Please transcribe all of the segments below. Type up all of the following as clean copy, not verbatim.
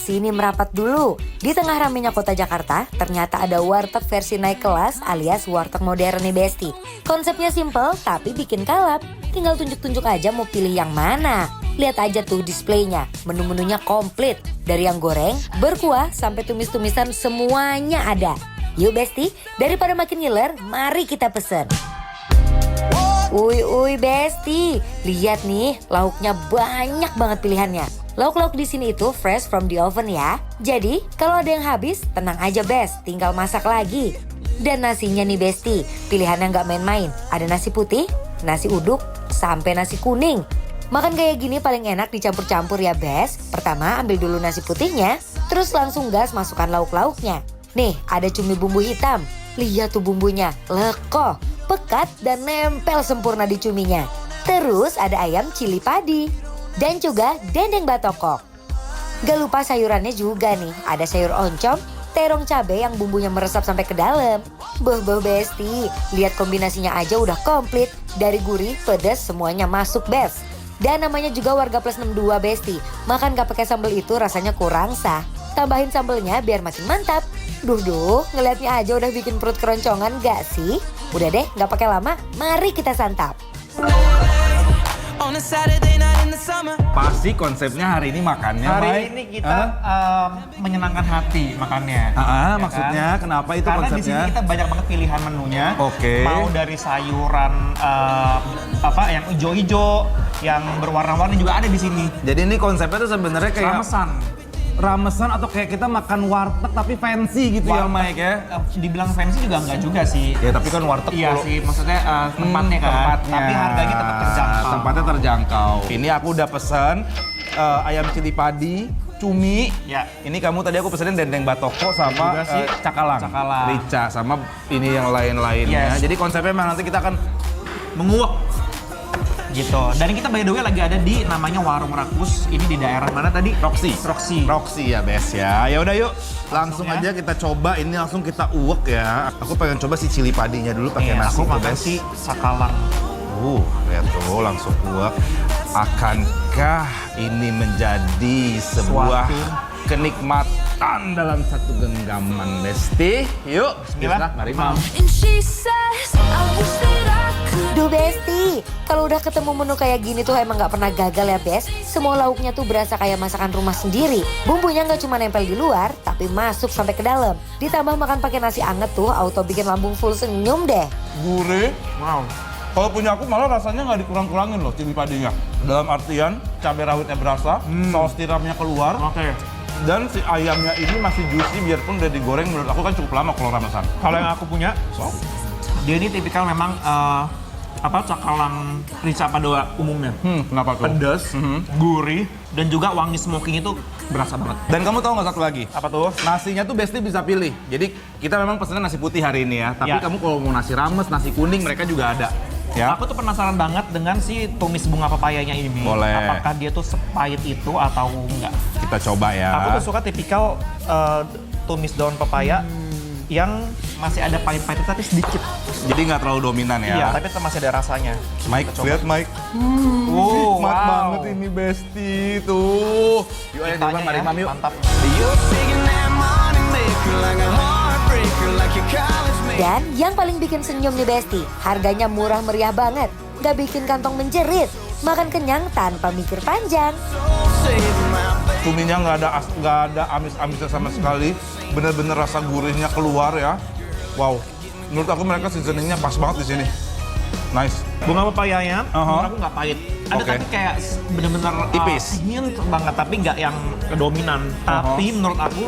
sini merapat dulu. Di tengah ramenya kota Jakarta, ternyata ada warteg versi naik kelas alias warteg modern nih Besti. Konsepnya simple tapi bikin kalap. Tinggal tunjuk-tunjuk aja mau pilih yang mana. Lihat aja tuh displaynya, menu-menunya komplit. Dari yang goreng, berkuah, sampai tumis-tumisan semuanya ada. Yuk Besti, daripada makin ngiler, mari kita pesen. Uy Besti, lihat nih lauknya banyak banget pilihannya. Lauk-lauk di sini itu fresh from the oven ya. Jadi kalau ada yang habis, tenang aja Best, tinggal masak lagi. Dan nasinya nih Besti, pilihannya nggak main-main. Ada nasi putih, nasi uduk, sampai nasi kuning. Makan kayak gini paling enak dicampur-campur ya Best. Pertama ambil dulu nasi putihnya, terus langsung gas masukkan lauk-lauknya. Nih ada cumi bumbu hitam, lihat tuh bumbunya, lekoh, pekat dan nempel sempurna di cuminya. Terus ada ayam cili padi dan juga dendeng batokok. Gak lupa sayurannya juga nih, ada sayur oncom, terong cabai yang bumbunya meresap sampai ke dalam. Beuh Besti, lihat kombinasinya aja udah komplit. Dari gurih, pedas, semuanya masuk Best. Dan namanya juga warga plus 62 Besti. Makan gak pakai sambal itu rasanya kurang sah. Tambahin sambelnya biar makin mantap. Duh, ngeliatnya aja udah bikin perut keroncongan gak sih? Udah deh, gak pakai lama, mari kita santap. Pasti konsepnya hari ini makannya, Hari Mike. ini kita menyenangkan hati makannya. Ya Maksudnya kan? kenapa itu Karena konsepnya? di sini kita banyak banget pilihan menunya. Oke. Mau dari sayuran yang hijau-hijau, yang berwarna-warni juga ada di sini. Jadi ini konsepnya tuh sebenarnya kayak Ramesan atau kayak kita makan warteg tapi fancy gitu ya, Mike ya? Dibilang fancy juga enggak juga sih. Ya tapi kan warteg Iya sih, maksudnya tempatnya kan. tempatnya. Tapi harganya tetap terjangkau. Tempatnya terjangkau. Ini aku udah pesen ayam cili padi, cumi. Ya. Ini kamu tadi aku pesenin dendeng batoko sama Juga sih, cakalang. Rica sama ini yang lain-lainnya. Yes. Jadi konsepnya memang nanti kita akan menguak. Gitu. Dan kita by the way lagi ada di namanya Warung Rakus. Ini di daerah mana tadi? Roxy ya Bes ya. Ya udah yuk, langsung ya. aja kita coba. Ini langsung kita uwek ya. Aku pengen coba si cili padinya dulu pakai nasi. Aku makan Bes. si sakalang. Lihat tuh langsung uwek. Akankah ini menjadi sebuah kenikmatan dalam satu genggaman, Besti? Yuk, Bismillah. mari Mam. Duh Besti, kalau udah ketemu menu kayak gini tuh emang gak pernah gagal ya Best. Semua lauknya tuh berasa kayak masakan rumah sendiri. Bumbunya gak cuma nempel di luar, tapi masuk sampai ke dalam. Ditambah makan pakai nasi anget tuh auto bikin lambung full senyum deh. Gurih. Wow. Kalau punya aku malah rasanya nggak dikurang-kurangin loh cili padinya. Dalam artian cabai rawitnya berasa, saus tiramnya keluar, Oke. dan si ayamnya ini masih juicy biarpun udah digoreng. Menurut aku kan cukup lama kalau ramesan. Kalau yang aku punya, dia ini tipikal memang cakalang rica pada umumnya. Kenapa tuh? Pedas, gurih, dan juga wangi smoking itu berasa banget. Dan kamu tahu nggak satu lagi? Apa tuh? Nasinya tuh Besti bisa pilih. Jadi kita memang pesennya nasi putih hari ini ya. Tapi Ya. kamu kalau mau nasi rames, nasi kuning mereka juga ada. Ya. Aku tuh penasaran banget dengan si tumis bunga papayanya ini. Boleh. Apakah dia tuh sepahit itu atau enggak? Kita coba ya. Aku tuh suka tipikal tumis daun papaya yang masih ada pahit-pahitnya tapi sedikit. Jadi nggak terlalu dominan ya. Iya, tapi masih ada rasanya. Mike, lihat Mike. Nikmat banget ini Besti tuh. Yuk ayo coba, mari Mam yuk. Mantap. Dan yang paling bikin senyum nih Besti, harganya murah meriah banget. Gak bikin kantong menjerit, makan kenyang tanpa mikir panjang. Cuminya nggak ada amis-amisnya sama sekali. Bener-bener rasa gurihnya keluar ya. Wow. Menurut aku mereka seasoningnya pas banget di sini. Nice. Bunga papayanya, menurut aku nggak pahit. Ada Oke. tapi kayak bener-bener Tipis. hint banget, tapi nggak yang dominan. Tapi menurut aku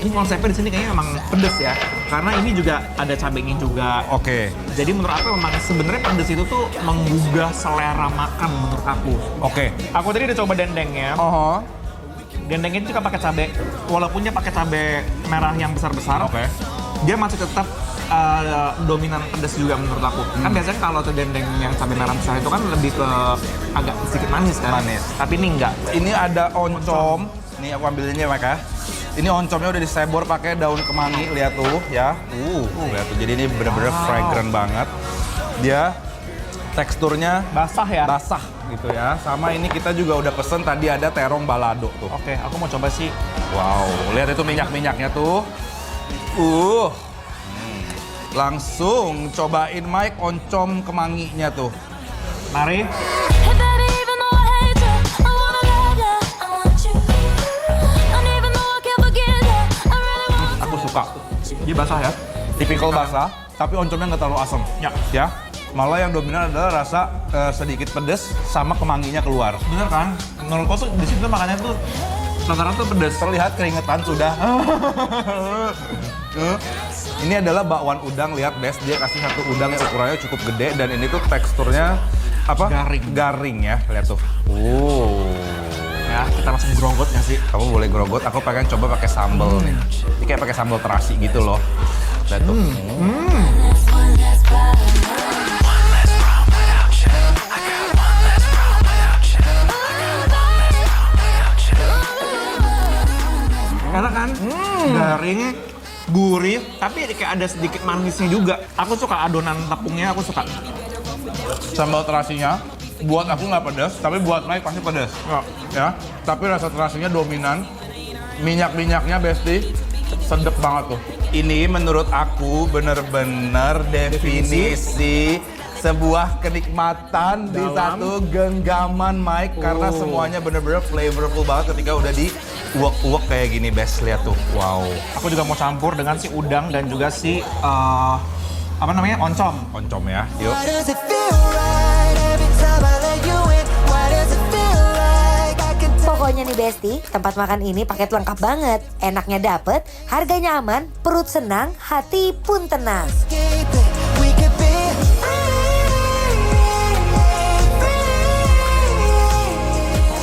ini konsepnya di sini kayaknya memang pedes ya. Karena ini juga ada cabenya juga. Oke. Jadi menurut aku memang sebenarnya pedes itu tuh menggugah selera makan menurut aku. Oke. Aku tadi udah coba dendengnya. Dendengnya itu juga pakai cabai, walaupun dia pakai cabai merah yang besar-besar. Oke. Dia masih tetap dominan pedas juga menurut aku. Kan biasanya kalau tuh dendeng yang cabai merah besar itu kan lebih ke agak sedikit manis kan. Manis. Tapi ini enggak. Ini ada oncom. Nih aku ambil ini ya, Mike ya. Ini oncomnya udah disebor pakai daun kemangi, lihat tuh ya. Lihat tuh. Jadi ini bener-bener fragrant banget. Dia Teksturnya Basah ya? basah gitu ya. Sama ini kita juga udah pesen tadi ada terong balado tuh. Oke, aku mau coba sih. Wow, lihat itu minyak-minyaknya tuh. Langsung cobain Mike oncom kemanginya tuh. Mari. Hey baby, even though I hate you, I wanna love ya, I want you. And even though I can't forget ya, I really want Aku suka. Dia basah ya? Tipikal basah, tapi oncomnya nggak terlalu asam. Ya. Malah yang dominan adalah rasa sedikit pedes sama kemanginya keluar. Bener kan? Menurutku tuh di situ makannya tuh rata-rata tuh pedes. Terlihat keringetan sudah. Ini adalah bakwan udang, lihat Bes, dia kasih satu udang yang ukurannya cukup gede dan ini tuh teksturnya apa? Garing ya, lihat tuh. Ya, kita langsung grogot nggak sih? Kamu boleh grogot, aku pengen coba pakai sambal nih. Ini kayak pakai sambal terasi gitu loh. Lihat tuh. one last problem. Enak kan? Garing, gurih, tapi kayak ada sedikit manisnya juga. Aku suka adonan tepungnya, aku suka. Sambal terasinya buat aku nggak pedas, tapi buat Mike pasti pedas. Ya, tapi rasa terasinya dominan. Minyak-minyaknya Besti sedep banget tuh. Ini menurut aku bener-bener definisi sebuah kenikmatan di satu genggaman Mike karena semuanya bener-bener flavorful banget ketika udah di uwek-uwek kayak gini, Bes. Lihat tuh. Wow. Aku juga mau campur dengan si udang dan juga si apa namanya? Oncom. Oncom ya. Yuk. Why does it feel right every time I let you in? Why does it feel like I can Pokoknya nih Besti, tempat makan ini paket lengkap banget. Enaknya dapet, harganya aman, perut senang, hati pun tenang. escape it? We could be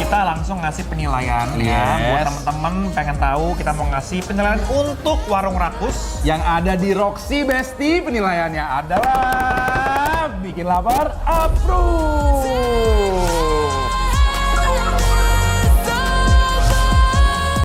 Kita langsung ngasih penilaian ya. Yes. Buat temen-temen pengen tahu, kita mau ngasih penilaian untuk Warung Rakus. Yang ada di Roxy Besti penilaiannya adalah bikin lapar approve.